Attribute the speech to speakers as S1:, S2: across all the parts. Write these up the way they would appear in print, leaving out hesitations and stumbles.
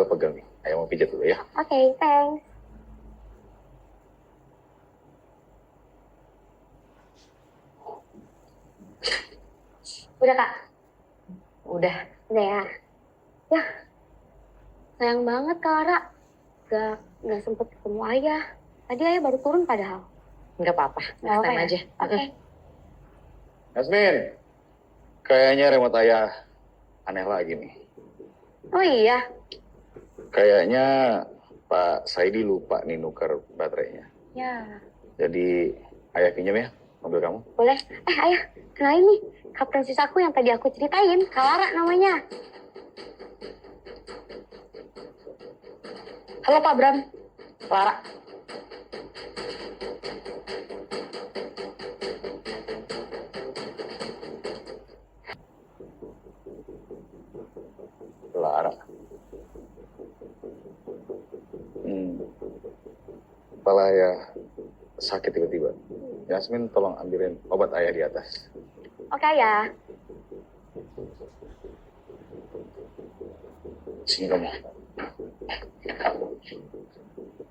S1: pegel nih. Ayo mau pijat dulu ya.
S2: Oke, thanks. Udah, Kak?
S3: Udah.
S2: Udah ya? Ya, sayang banget Kak Lara. Gak sempet ketemu ayah. Tadi ayah baru turun padahal.
S3: Nggak apa-apa. Next time aja.
S2: Oke.
S1: Yasmin, kayaknya remote ayah aneh lagi nih.
S2: Oh iya?
S1: Kayaknya Pak Saidi lupa nih nuker baterainya.
S2: Ya.
S1: Jadi ayah pinjam ya mobil kamu?
S2: Boleh. Ayah, kenalin nih. Kapten sis aku yang tadi aku ceritain. Kak Lara namanya.
S3: Halo Pak Bram. Lara.
S1: Lara. Kepala ayah sakit tiba-tiba. Yasmin tolong ambilin obat ayah di atas.
S2: Oke ya.
S1: Sini kamu.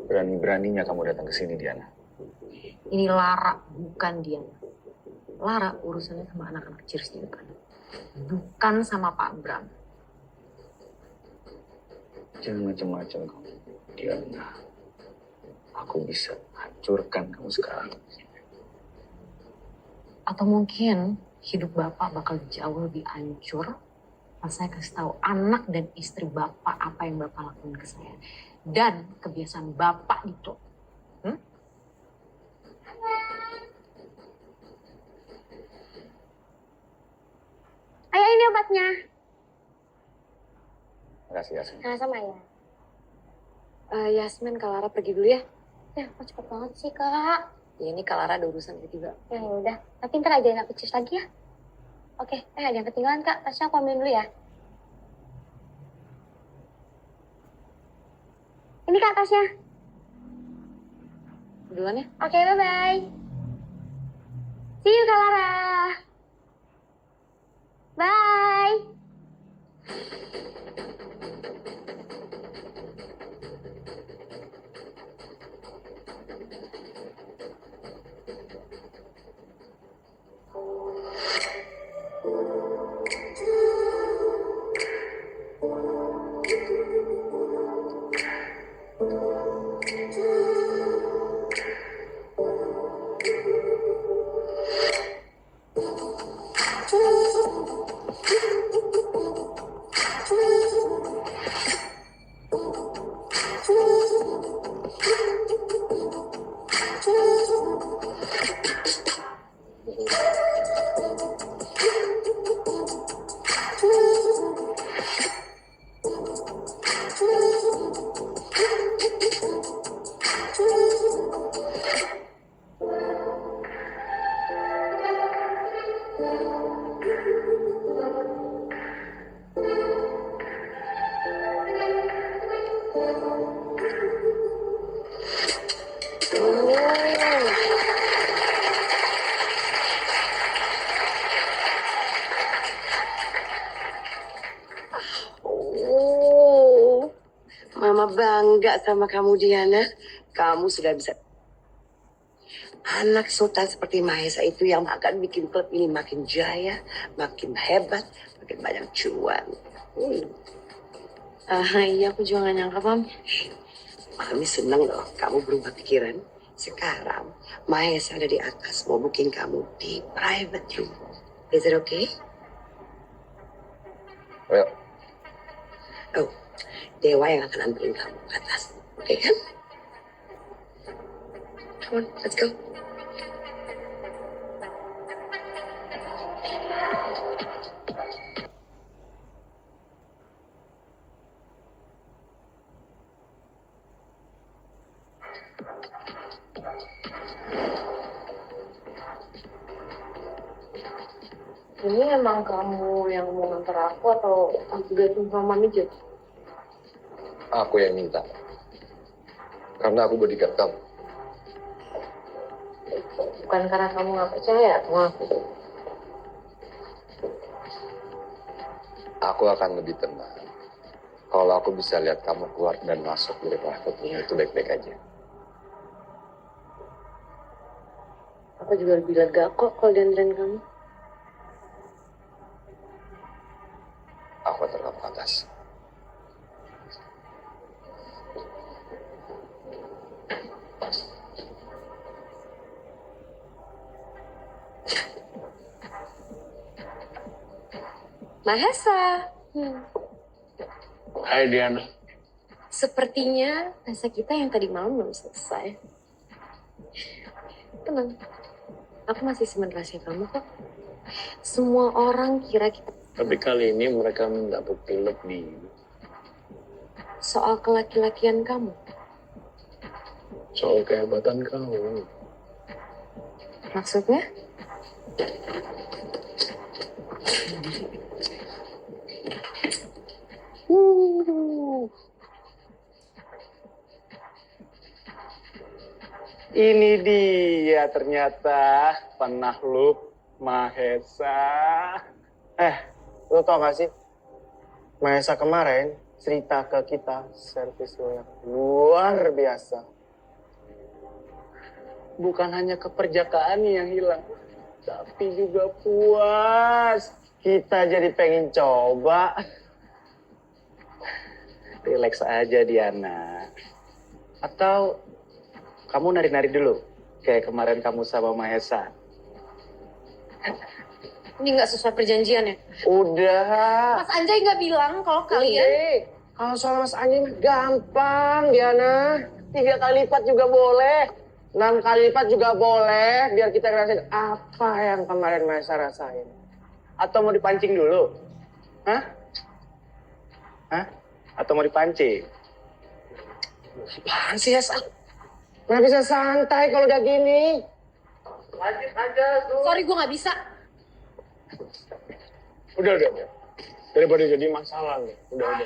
S1: Berani-beraninya kamu datang ke sini, Diana.
S3: Ini Lara, bukan Diana. Lara urusannya sama anak-anak Cheers juga kan. Bukan sama Pak Bram.
S1: Jangan macam-macam kamu, Diana. Aku bisa hancurkan kamu sekarang.
S3: Atau mungkin hidup Bapak bakal jauh lebih hancur pas saya kasih tahu anak dan istri Bapak apa yang Bapak lakukan ke saya. Dan kebiasaan Bapak itu.
S2: Ayah, ini obatnya.
S1: Makasih, Yasmin.
S2: Sama-sama ya.
S3: Yasmin, Kak Lara pergi dulu ya.
S2: Kok cepet banget sih, Kak?
S3: Ya ini Kak Lara ada urusan juga.
S2: Ya udah. Tapi ntar ajarin aku cheers lagi ya. Oke, ada yang ketinggalan, Kak. Tasnya aku ambilin dulu ya. Ini Kak tasnya.
S3: Duluan ya.
S2: Oke, bye-bye. See you, Kak Lara. Bye.
S4: Mama bangga sama kamu, Diana. Kamu sudah bisa. Anak sultan seperti Mahesa itu yang akan bikin klub ini makin jaya, makin hebat, makin banyak cuan.
S3: Iya, aku juga gak nyangka, Mam.
S4: Mami seneng loh, kamu berubah pikiran. Sekarang Mahesa ada di atas, mau booking kamu di private room. Is it okay?
S1: Well,
S4: Oh, Dewa yang akan anterin kamu ke atas. Oke kan? Come on, let's go.
S3: Ini emang kamu yang mau nganter aku atau aku gabung sama Mami Jod?
S1: aku yang minta. Karena aku bodyguard kamu.
S3: Bukan karena kamu gak percaya sama aku.
S1: Aku akan lebih tenang kalau aku bisa lihat kamu keluar dan masuk dari private room itu baik-baik aja.
S2: Aku juga lebih lega kok kalau dianterin kamu.
S1: Aku antar kamu ke atas.
S2: Mahesa.
S5: Hai Diana.
S2: Sepertinya rasa kita yang tadi malam belum selesai. Tenang. Aku masih simpen rahasia kamu kok. Semua orang kira kita
S5: Tapi kali ini mereka minta bukti lebih.
S2: soal kelaki-lakian kamu.
S5: Soal kehebatan kamu.
S2: Maksudnya?
S5: Ini dia ternyata penakluk Mahesa.
S6: Lo tau gak sih? Mahesa kemarin cerita ke kita servis lo yang luar biasa.
S5: Bukan hanya keperjakaan yang hilang, tapi juga puas.
S6: Kita jadi pengen coba.
S5: Relax aja Diana. Atau kamu nari-nari dulu, kayak kemarin kamu sama Mahesa.
S2: Ini nggak sesuai perjanjian ya?
S6: Udah.
S2: Mas Anjay nggak bilang kalau kalian...
S6: Kalau soal Mas Anjing mah gampang, Diana. 3 kali lipat juga boleh. 6 kali lipat juga boleh. Biar kita ngerasain apa yang kemarin Mahesa rasain.
S5: Atau mau dipancing dulu? Hah? Atau mau dipancing?
S6: Apaan sih ya, San? Nggak bisa santai kalau udah gini.
S5: Lanjut aja tuh.
S2: Sorry, gue nggak bisa.
S5: Udah. Daripada jadi masalah nih. Udah.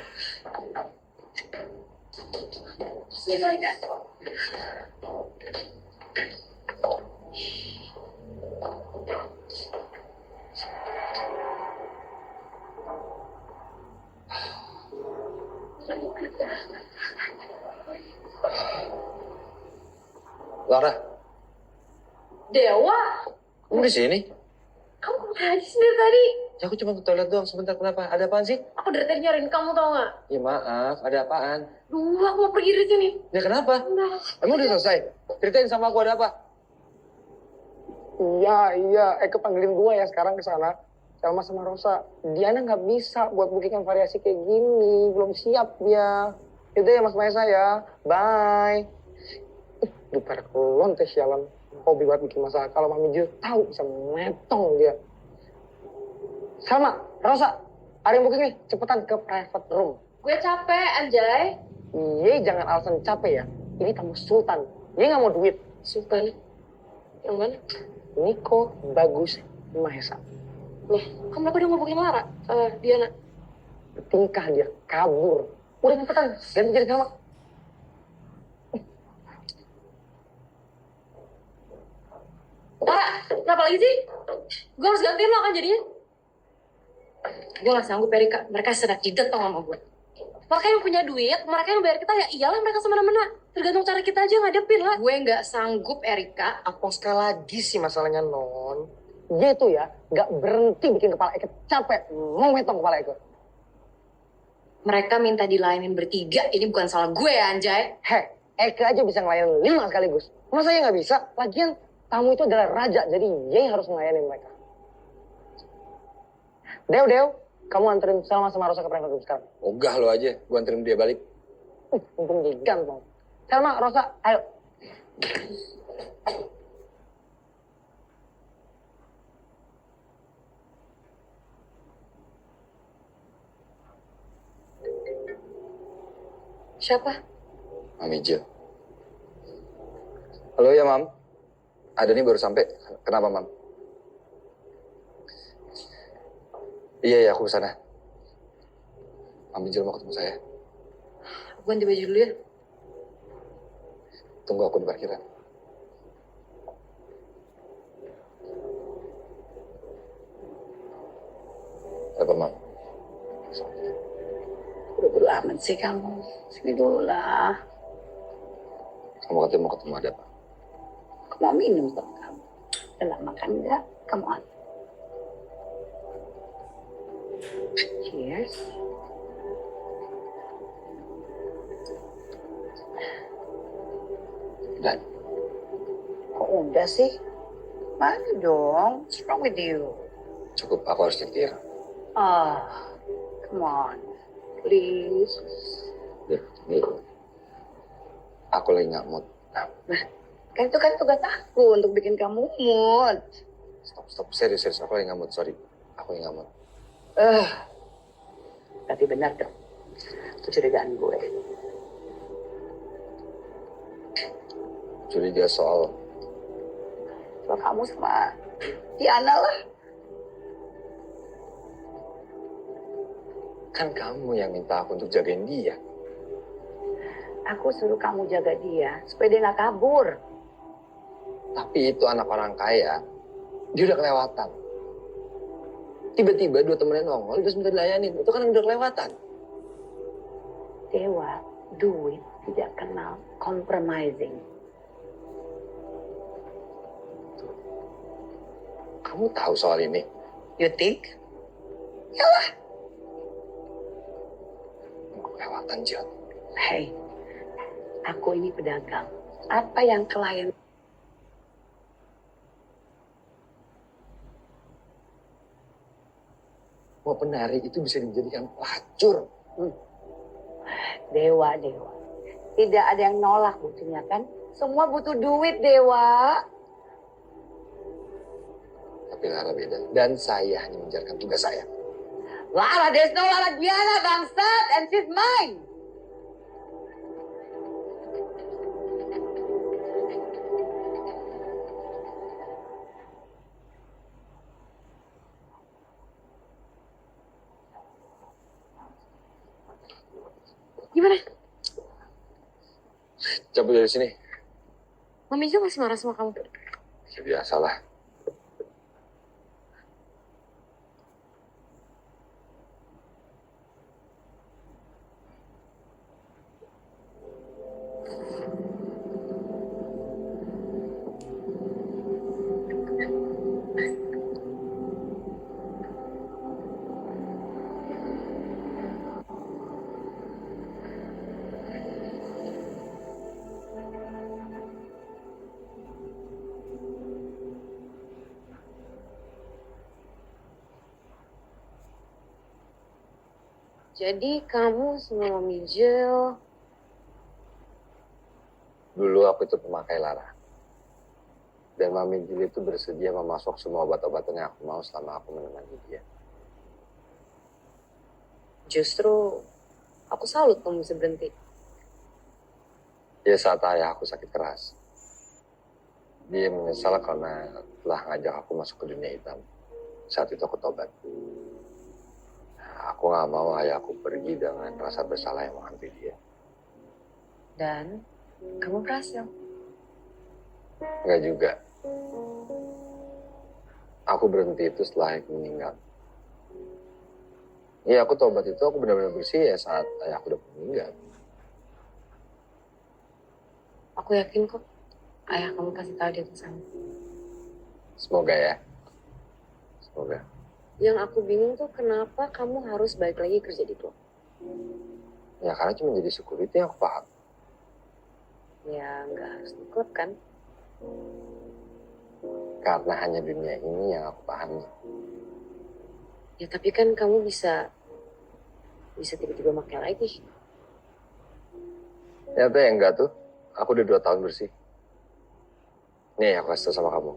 S1: Lara,
S2: Dewa,
S1: kamu di sini?
S2: kamu kemana aja sih dari tadi?
S1: Ya aku cuma ke toilet doang sebentar, kenapa? Ada apaan sih?
S2: Aku dari tadi nyariin kamu tau nggak?
S1: Ya maaf, ada apaan?
S2: Duh, aku mau pergi dari sini.
S1: Ya kenapa?
S2: Udah.
S1: Emang udah selesai? Ceritain sama aku ada apa?
S6: Iya. Eke panggilin gue ya sekarang ke sana. Selma sama Rosa. Diana nggak bisa buat booking variasi kayak gini. Belum siap dia. Yaudah ya Mas Mahesa ya. Bye. Duper kelon teh sialan. Hobi buat bikin masalah. Kalau Mami Jil tahu bisa metong dia. Selma, Rosa. Ada yang booking nih. Cepetan ke private room.
S2: Gue capek, Anjay.
S6: Iya, jangan alasan capek ya. Ini tamu sultan. Dia nggak mau duit.
S2: Sultan. Yang mana?
S6: Niko Bagus Mahesa.
S2: Loh, kan mereka udah ngomongin Lara. Diana.
S6: Tingkah dia kabur. Udah cepetan, ganti jadi sama.
S2: Lara, kenapa lagi sih? Gue harus gantiin lo kan jadinya. Gue gak sanggup, Erika. Mereka sedang tidak tau sama gue. Mereka yang punya duit, mereka yang bayar kita, ya iyalah mereka semena-mena. Tergantung cara kita aja ngadepin lah. Gue gak sanggup, Erika.
S6: Apa sekali lagi sih masalahnya, Non? Dia tuh ya gak berhenti bikin kepala Eke capek. Mau metong kepala Eke.
S2: Mereka minta dilayanin bertiga, ini bukan salah gue ya, Anjay.
S6: Eke aja bisa ngelayanin 5 sekaligus. Masa ya gak bisa? Lagian tamu itu adalah raja, jadi dia yang harus ngelayanin mereka. Dew, kamu anterin Salma sama Rosa ke private room sekarang.
S1: Ogah lo aja, gua anterin dia balik.
S6: Untung digantong. Salma, Rosa, ayo.
S2: Siapa?
S1: Mami Jil. Halo ya, Mam. Ada nih baru sampai. Kenapa, Mam? Iya, aku kesana. Mami Jil mau ketemu saya.
S2: Gue ganti baju dulu ya.
S1: Tunggu aku di parkiran. Apa, Mam?
S4: Buru-buru amat sih kamu. Sini dulu lah.
S1: Kamu katanya mau ketemu ada apa?
S4: Aku mau minum sama kamu. Udah lama makan enggak? Come on. Cheers.
S1: Dan
S4: Kok udah sih? Mana dong? What's wrong with you?
S1: cukup, aku harus nyetir.
S4: Come on. Please.
S1: Nih, aku lagi nggak mood. Nah,
S4: Kan itu kan tugas aku untuk bikin kamu mood.
S1: stop, serius, aku lagi nggak mood, sorry. Aku lagi nggak mood.
S4: Tapi benar dong. Kecurigaan gue.
S1: Curiga soal
S4: Soal kamu sama Tiana lah.
S1: kan kamu yang minta aku untuk jagain dia.
S4: Aku suruh kamu jaga dia supaya dia nggak kabur.
S1: Tapi itu anak orang kaya, dia udah kelewatan. Tiba-tiba dua temennya nongol, terus minta dilayanin. Itu kan udah kelewatan.
S4: Dewa, duit tidak kenal compromising.
S1: Kamu tahu soal ini?
S4: You think? Yalah.
S1: Kelewatan, Jion.
S4: Hey, aku ini pedagang. Apa yang klien
S1: Mau penari itu bisa dijadikan pelacur.
S4: Dewa. Tidak ada yang nolak buktinya kan? Semua butuh duit, Dewa.
S1: Tapi Lara beda. Dan saya hanya menjalankan tugas saya.
S4: Lara, there's no Lara Diana, bangsat, and she's mine.
S2: Gimana?
S1: Cabut dari sini.
S2: Mami juga masih marah sama kamu.
S1: Ya biasalah.
S2: Jadi kamu sama Mami Jel.
S1: Dulu aku itu pemakai Lara. Dan Mami Jil itu bersedia memasok semua obat-obatan yang aku mau selama aku menemani dia.
S2: Justru aku salut kamu bisa berhenti.
S1: Ya saat ayah aku sakit keras. Dia menyesal karena telah ngajak aku masuk ke dunia hitam. Saat itu aku tobat. Aku gak mau ayahku pergi dengan rasa bersalah yang menghantui dia.
S2: Dan kamu berhasil.
S1: Enggak juga. Aku berhenti itu setelah ayahku meninggal. Iya, aku tobat itu aku benar-benar bersih ya saat ayahku udah meninggal.
S2: Aku yakin kok ayah kamu pasti tahu dia kesana.
S1: Semoga ya. Semoga.
S2: Yang aku bingung tuh kenapa kamu harus balik lagi kerja di klub.
S1: Ya karena cuma jadi security yang aku paham.
S2: Ya nggak harus di klub kan.
S1: Karena hanya dunia ini yang aku pahami.
S2: Ya tapi kan kamu bisa tiba-tiba makai lagi.
S1: Ternyata ya enggak tuh. Aku udah 2 tahun bersih. Nih aku kasih tau sama kamu.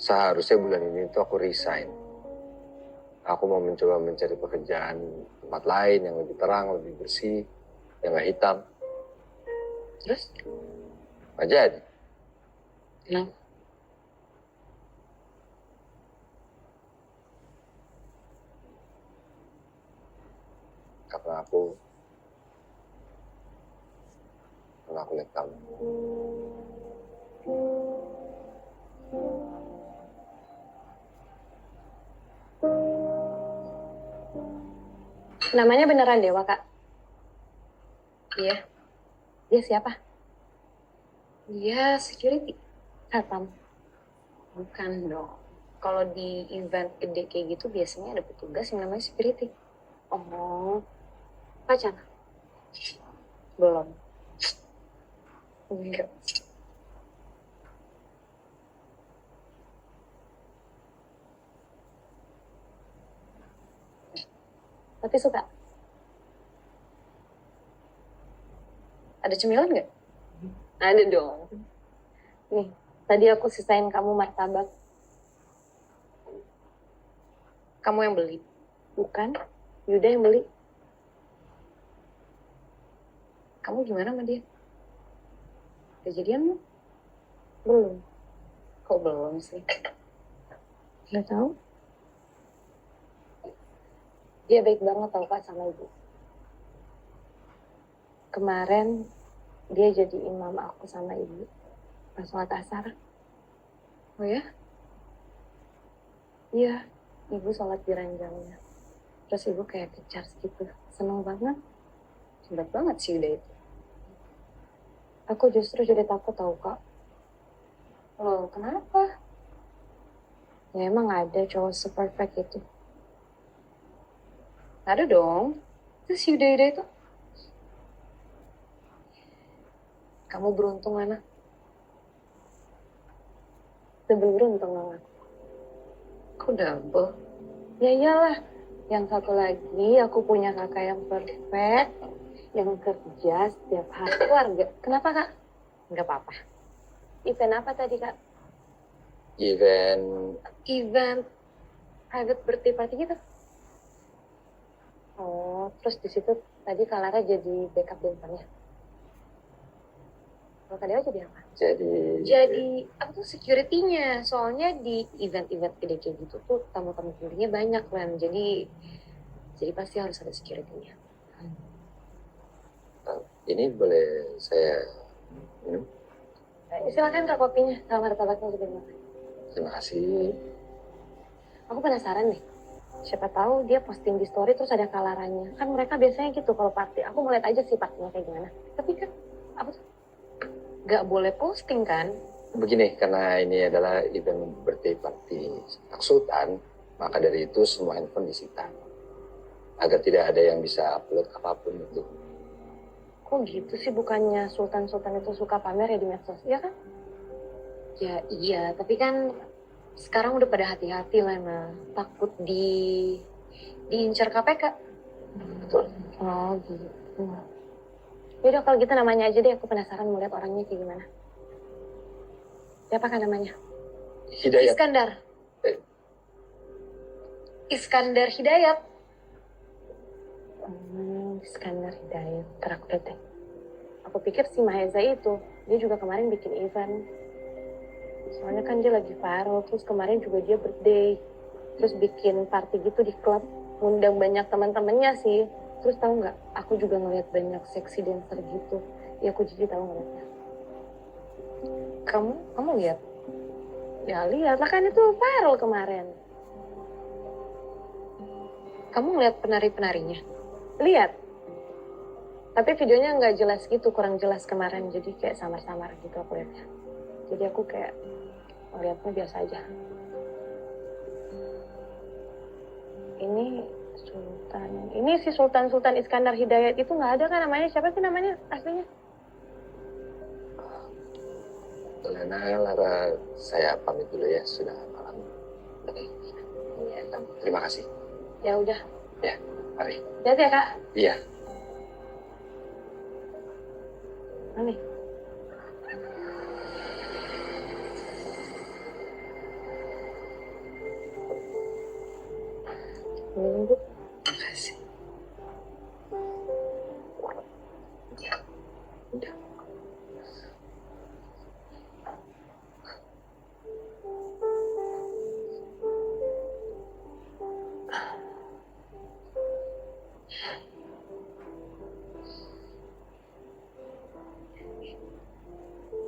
S1: Seharusnya bulan ini tuh aku resign. Aku mau mencoba mencari pekerjaan tempat lain yang lebih terang, lebih bersih, yang gak hitam.
S2: Terus?
S1: Gak jadi.
S2: Kenapa?
S1: Karena aku lihat kamu.
S2: Namanya beneran Dewa, Kak? Iya. Dia siapa? Dia security. Satpam. Bukan dong. Kalau di event gede kayak gitu biasanya ada petugas yang namanya security. Oh, pacar? Belum. Enggak. Tapi suka? Ada cemilan nggak? Ada dong. Nih, tadi aku sisain kamu martabak. Kamu yang beli? Bukan, Yuda yang beli. Kamu gimana sama dia? Udah jadian belum? Belum. Kok belum sih? Nggak tahu. Dia baik banget tau Kak sama ibu. Kemarin dia jadi imam aku sama ibu pas sholat asar. Oh ya? Iya, ibu sholat di ranjangnya. Terus ibu kayak kecar gitu. Seneng banget. Hebat banget sih udah itu. Aku justru jadi takut tau Kak. Loh, kenapa? Ya emang ada cowok super perfect itu. Ada dong. Itu si Yuda itu. Kamu beruntung, Ana. Double beruntung banget. Kok double? Ya iyalah. Yang satu lagi, aku punya kakak yang perfect. Yang kerja setiap hari. Keluarga. Kenapa, Kak? Enggak apa-apa. Event apa tadi, Kak? Event private birthday party gitu. Oh, terus di situ tadi Kak Lara jadi backup dancernya. Kalau Kak Dewa jadi apa? Jadi apa tuh security-nya. Soalnya di event-event gede kayak gitu tuh tamu-tamu pentingnya banyak kan. Jadi pasti harus ada security-nya.
S1: Ini boleh saya minum?
S2: Silakan Kak kopinya sama martabaknya juga makan.
S1: Terima kasih.
S2: Aku penasaran nih. Siapa tahu dia posting di story terus ada kalarannya. Kan mereka biasanya gitu kalau party. Aku mau lihat aja sih partinya kayak gimana. Tapi kan apa tuh? Gak boleh posting kan?
S1: Begini, karena ini adalah event birthday party Sultan, maka dari itu semua handphone disita. Agar tidak ada yang bisa upload apapun itu.
S2: Kok gitu sih, bukannya Sultan-Sultan itu suka pamer ya di medsos, iya kan? Ya iya, tapi kan sekarang udah pada hati-hati lah, nah. Takut diincar KPK.
S1: Betul.
S2: Oh gitu. Yaudah kalau gitu namanya aja deh, aku penasaran mau lihat orangnya kayak gimana. Siapa kan namanya?
S1: Hidayat.
S2: Iskandar. Iskandar Hidayat. Iskandar Hidayat. Ntar aku lihat deh. Aku pikir si Maheza itu, dia juga kemarin bikin event. Soalnya kan dia lagi viral, terus kemarin juga dia birthday. Terus bikin party gitu di klub, ngundang banyak teman-temannya sih. Terus tahu nggak, aku juga ngeliat banyak seksi dancer gitu. Ya aku jadi tahu ngeliatnya. Kamu lihat? Ya lihat, lah kan itu viral kemarin. Kamu ngeliat penari-penarinya? Lihat. Tapi videonya nggak jelas gitu, kurang jelas kemarin. Jadi kayak samar-samar gitu aku lihatnya. Jadi aku kayak ngeliatnya biasa aja. Ini Sultan. Ini si Sultan Iskandar Hidayat itu nggak ada kan namanya? Siapa sih namanya aslinya?
S1: Lena, Lara, saya pamit dulu ya, sudah malam.
S2: Iya.
S1: Terima kasih.
S2: Ya udah.
S1: Ya, mari.
S2: Lihat ya Kak.
S1: Iya.
S2: Nih. Minum Bu.
S4: Terima kasih.
S1: Udah.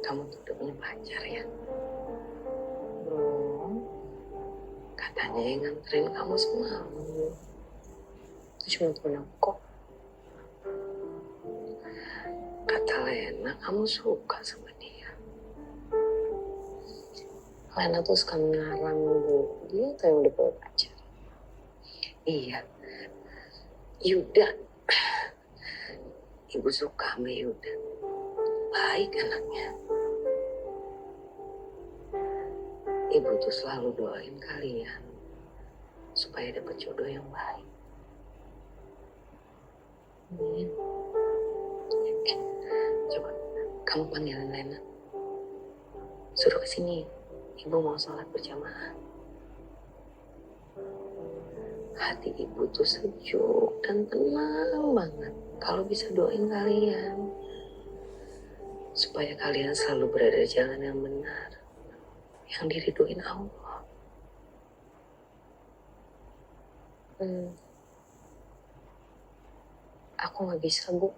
S4: Kamu tuh udah punya pacar ya?
S2: Belum.
S4: Katanya yang nganterin kamu semalam.
S2: Itu cuma temen aku kok.
S4: Kata Lena, kamu suka sama dia.
S2: Lena tuh suka ngarang Bu. Dia tuh yang udah punya pacar.
S4: Iya. Yuda. Ibu suka sama Yuda. Baik anaknya. Ibu tuh selalu doain kalian supaya dapat jodoh yang baik.
S2: Amin.
S4: Coba kamu panggilin Lena. Suruh ke sini. Ibu mau sholat berjamaah. Hati ibu tuh sejuk dan tenang banget kalau bisa doain kalian. Supaya kalian selalu berada di jalan yang benar. Yang diriduin Allah.
S2: Aku nggak bisa, Bu.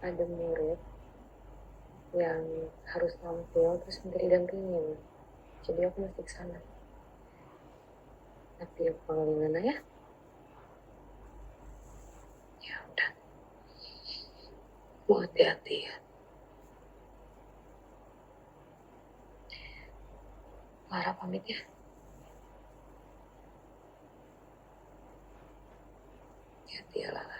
S2: Ada murid yang harus tampil terus minta didampingin. Jadi aku mesti ke sana. Tapi aku panggilin Lena ya.
S4: Ya udah. Mau hati-hati ya.
S2: Lara pamit ya.
S4: Hati-hati ya Lara.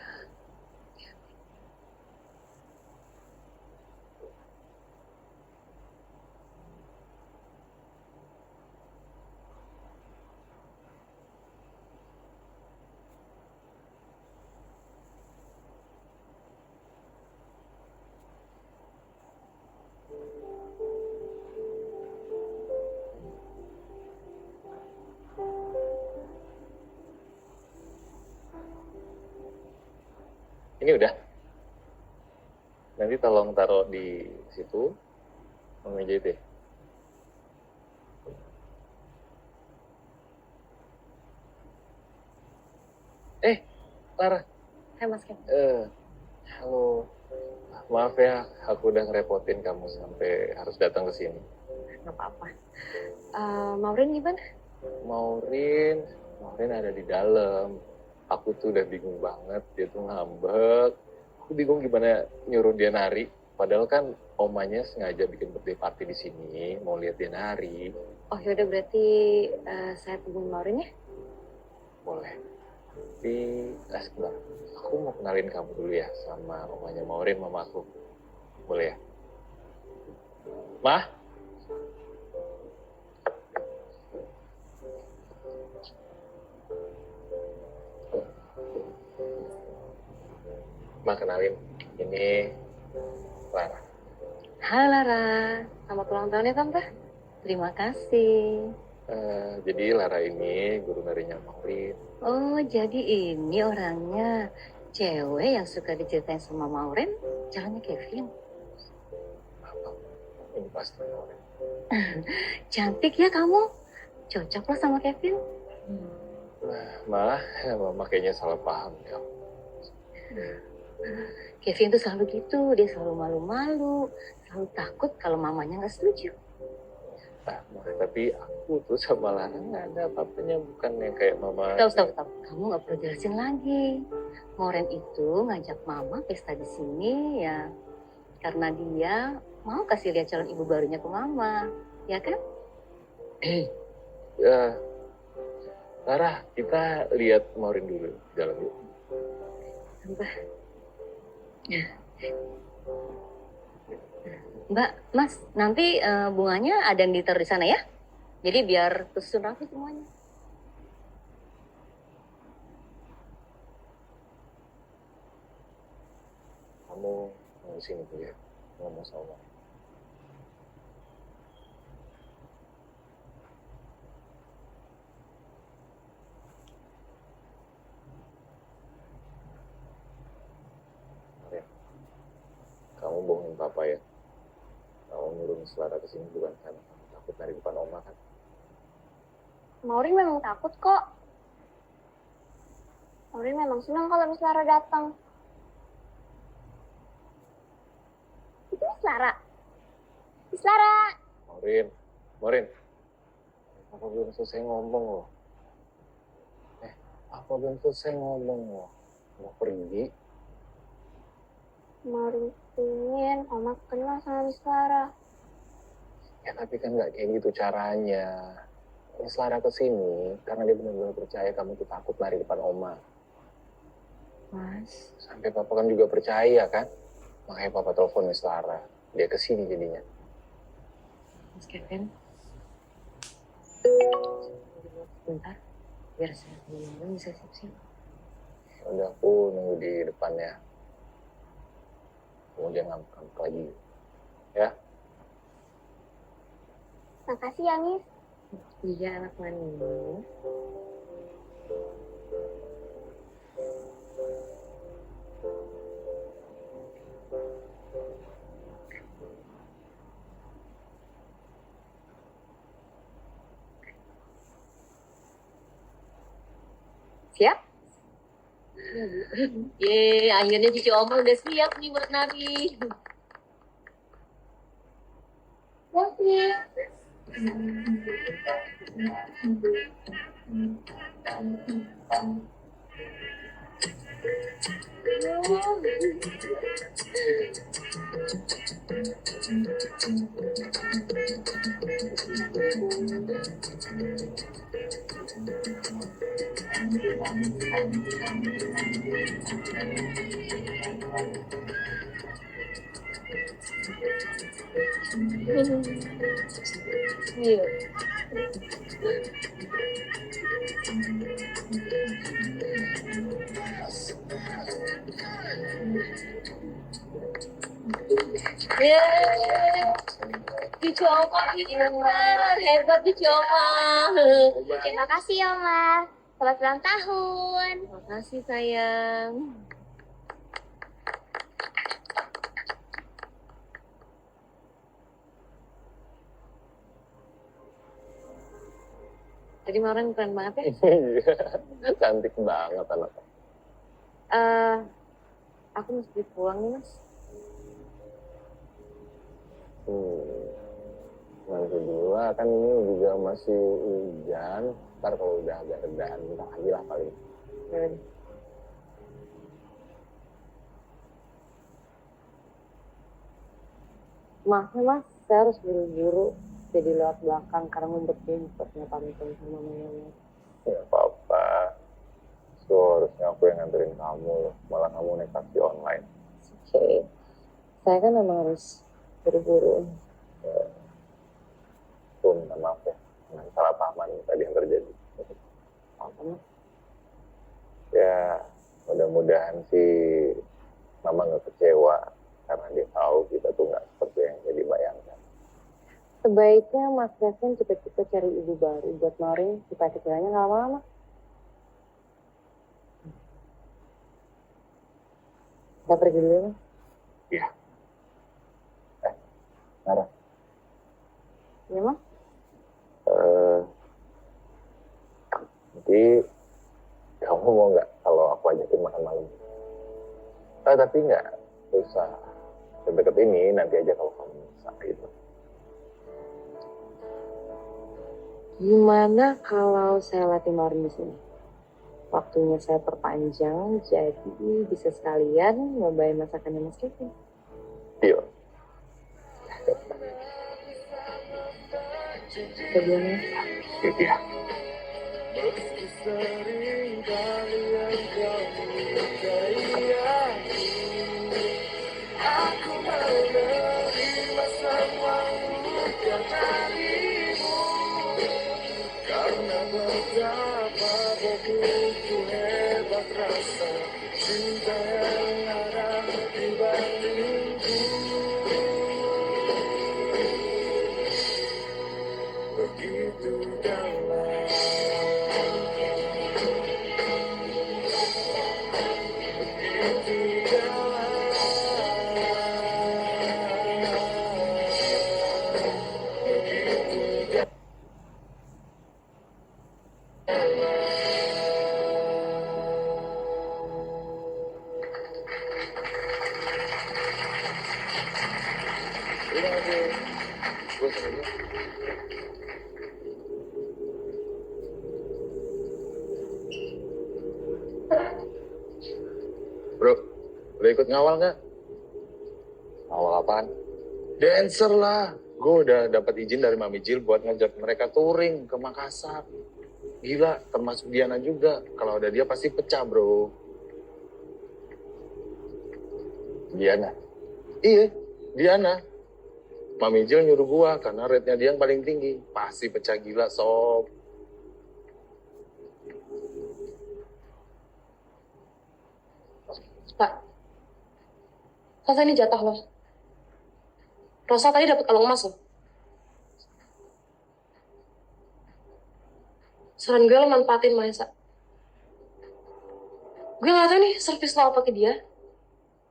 S1: Ini udah. Nanti tolong taruh di situ, meja itu ya. Lara.
S2: Hai Mas Ken.
S1: Halo. Maaf ya, aku udah ngerepotin kamu sampai harus datang ke sini.
S2: Gak apa-apa. Maureen gimana?
S1: Maureen ada di dalam. Aku tuh udah bingung banget, dia tuh ngambek. Aku bingung gimana nyuruh dia nari. Padahal kan omanya sengaja bikin birthday party di sini, mau lihat dia nari.
S2: Oh yaudah berarti saya temuin Maureen ya?
S1: Boleh. Tapi, sebentar. Aku mau kenalin kamu dulu ya sama omanya Maureen, mama aku. Boleh ya? Mah? Ma, kenalin. Ini Lara.
S2: Halo Lara, selamat ulang tahun ya Tante. Terima kasih.
S1: Jadi Lara ini guru narinya Maureen.
S2: Oh jadi ini orangnya. Cewek yang suka diceritain sama Maureen, jalannya Kevin.
S1: Apa? Ini pasti Maureen.
S2: Cantik ya kamu. Cocok lah sama Kevin.
S1: Mama kayaknya salah paham ya.
S2: Kevin tuh selalu gitu, dia selalu malu-malu, selalu takut kalau mamanya nggak setuju.
S1: Tapi aku tuh sama Lara nggak ada apa-apanya, bukan yang kayak mama.
S2: Stop. Kamu nggak perlu jelasin lagi. Maureen itu ngajak mama pesta di sini ya karena dia mau kasih lihat calon ibu barunya ke mama, ya kan?
S1: Lara, kita lihat Maureen dulu di dalam yuk.
S2: Mbak, Mas, nanti bunganya ada yang ditaruh di sana ya. Jadi biar tersusun rapi semuanya.
S1: Kamu di sini dulu ya, ngomong sama Mama. Ya. Kamu bohongin papa ya. Kamu nyuruh Miss Lara ke sini bukan karena kamu takut dari depan Oma kan?
S7: Maureen memang takut kok. Maureen memang senang kalau Miss Lara datang. Itu Miss Lara. Miss Lara.
S1: Maureen. Aku belum selesai ngomong loh. Apa belum selesai ngomong loh? Mau pergi?
S7: Maurin pingin Oma kenal sama Miss Lara.
S1: Ya tapi kan nggak kayak gitu caranya. Miss Lara kesini karena dia benar-benar percaya kamu tuh takut lari depan Oma.
S3: Mas,
S1: Sampai papa kan juga percaya kan? Makanya papa telepon Miss Lara. Dia kesini jadinya.
S3: Mas Kevin. Sebentar, biar saya temenin bisa siap-siap.
S1: Udah aku nunggu di depannya. Kemudian ngambek lagi. Ya?
S7: Makasih ya, Miss.
S3: Iya, anak manis. Siap?
S2: Ye, akhirnya cucu Oma udah siap nih buat nari. Iya. Yeay, cucu Oma pintar, hebat cucu Oma.
S7: Terima kasih, Oma. Selamat ulang tahun.
S2: Terima kasih sayang. Tadi Maurin keren banget ya.
S1: Iya, cantik banget anaknya.
S2: Aku mesti pulang nih mas.
S1: Nanti dulu lah, kan ini juga masih hujan. Ntar kalau udah agak redaan, bentar lagi lah paling.
S3: Maaf ya, Mas, saya harus buru-buru. Jadi lewat belakang karena ngumpet-ngumpetnya pamitin sama Maya.
S1: Ya apa-apa. So, harusnya aku yang nganterin kamu. Malah kamu naik taksi online.
S3: Oke. Saya kan emang harus buru-buru.
S1: Tuh, minta maaf ya. Dengan salah pahaman tadi yang terjadi.
S3: Apa, Mas?
S1: Ya, mudah-mudahan sih Mama nggak kecewa. Karena dia tahu kita tuh nggak seperti yang jadi bayangkan.
S3: Sebaiknya Mas Kevin cepet-cepet cari ibu baru buat Maurin supaya kecilanya nggak lama-lama. Kita pergi dulu, Mas.
S1: Iya. Nara,
S3: Iya, Mas?
S1: nanti kamu mau nggak kalau aku ajakin makan malam? Tapi nggak usah deket ini, nanti aja kalau kamu bisa gitu.
S3: Gimana kalau saya latih Maurin di sini? Waktunya saya perpanjang, jadi bisa sekalian nyobain masakannya Mas Kevin.
S1: Deal.
S3: Sebelumnya,
S1: Iya. Udah ikut ngawal nggak? Ngawal apaan? Dancer lah. Gue udah dapat izin dari Mami Jil buat ngajak mereka touring ke Makassar. Gila, termasuk Diana juga. Kalau ada dia pasti pecah, bro. Diana? Iya, Diana. Mami Jil nyuruh gua karena rate-nya dia yang paling tinggi. Pasti pecah gila, sob.
S2: Pak, Rosa ini jatah loh. Rosa tadi dapat kalung emas loh. Saran gue lo manfaatin Mahesa. Gue gak tau nih servis lo apa ke dia.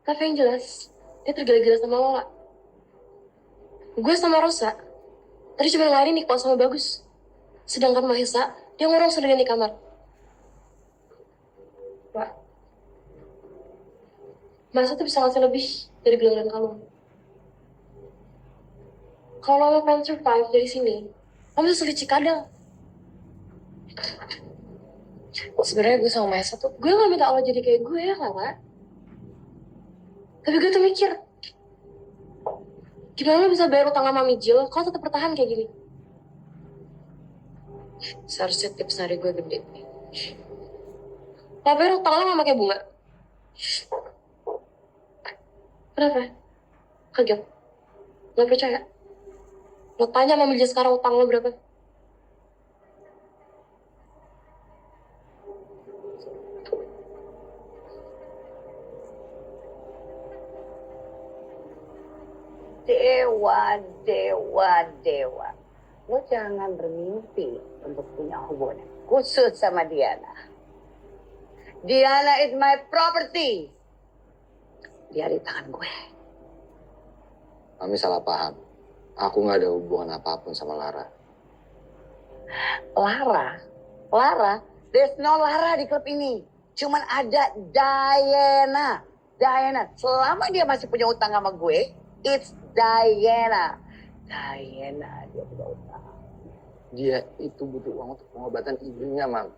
S2: Tapi yang jelas, dia tergila-gila sama lo gak? Gue sama Rosa, tadi cuma ngelarin nih sama Bagus. Sedangkan Mahesa, dia ngurung sendirian di kamar. Pak, Mahesa tuh bisa ngasih lebih dari gelang dan kalung. Kalau lo pengen survive dari sini, lo bisa sulit Cikadang. Sebenarnya gue sama Mahesa tuh, gue gak minta Allah jadi kayak gue ya, Kak. Tapi gue tuh mikir, gimana lo bisa bayar utang sama Mami Jil kalau tetap bertahan kayak gini? Seharusnya tips dari gue gede. Lo bayar utang lo gak pakai bunga? Kenapa? Kaget? Gak percaya? Lo tanya Mami Jil sekarang utang lo berapa?
S4: Dewa, dewa, dewa. Lo jangan bermimpi untuk punya hubungan khusus sama Diana. Diana is my property. Dia di tangan gue.
S1: Mami salah paham. Aku nggak ada hubungan apapun sama Lara.
S4: Lara, there's no Lara di klub ini. Cuman ada Diana. Selama dia masih punya utang sama gue, it's Diana, dia punya utang.
S1: Dia itu butuh uang untuk pengobatan ibunya, Mam.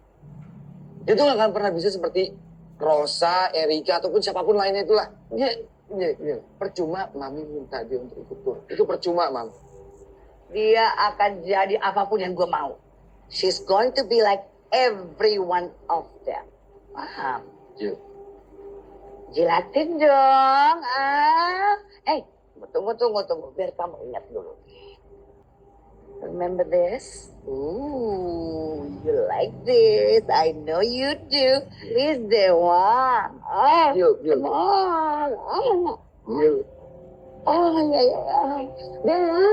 S1: Dia tuh gak akan pernah bisa seperti Rosa, Erika, ataupun siapapun lainnya itulah. Dia percuma Mami minta dia untuk ikut tur. Itu percuma, Mam.
S4: Dia akan jadi apapun yang gue mau. She's going to be like every one of them. Paham?
S1: Jil.
S4: Jilatin dong. Tunggu. Biar kamu ingat dulu. Remember this? Ooh, you like this. I know you do. Please, Dewa.
S1: Jil.
S4: Come on.
S1: Jil.
S4: Yeah. Dewa.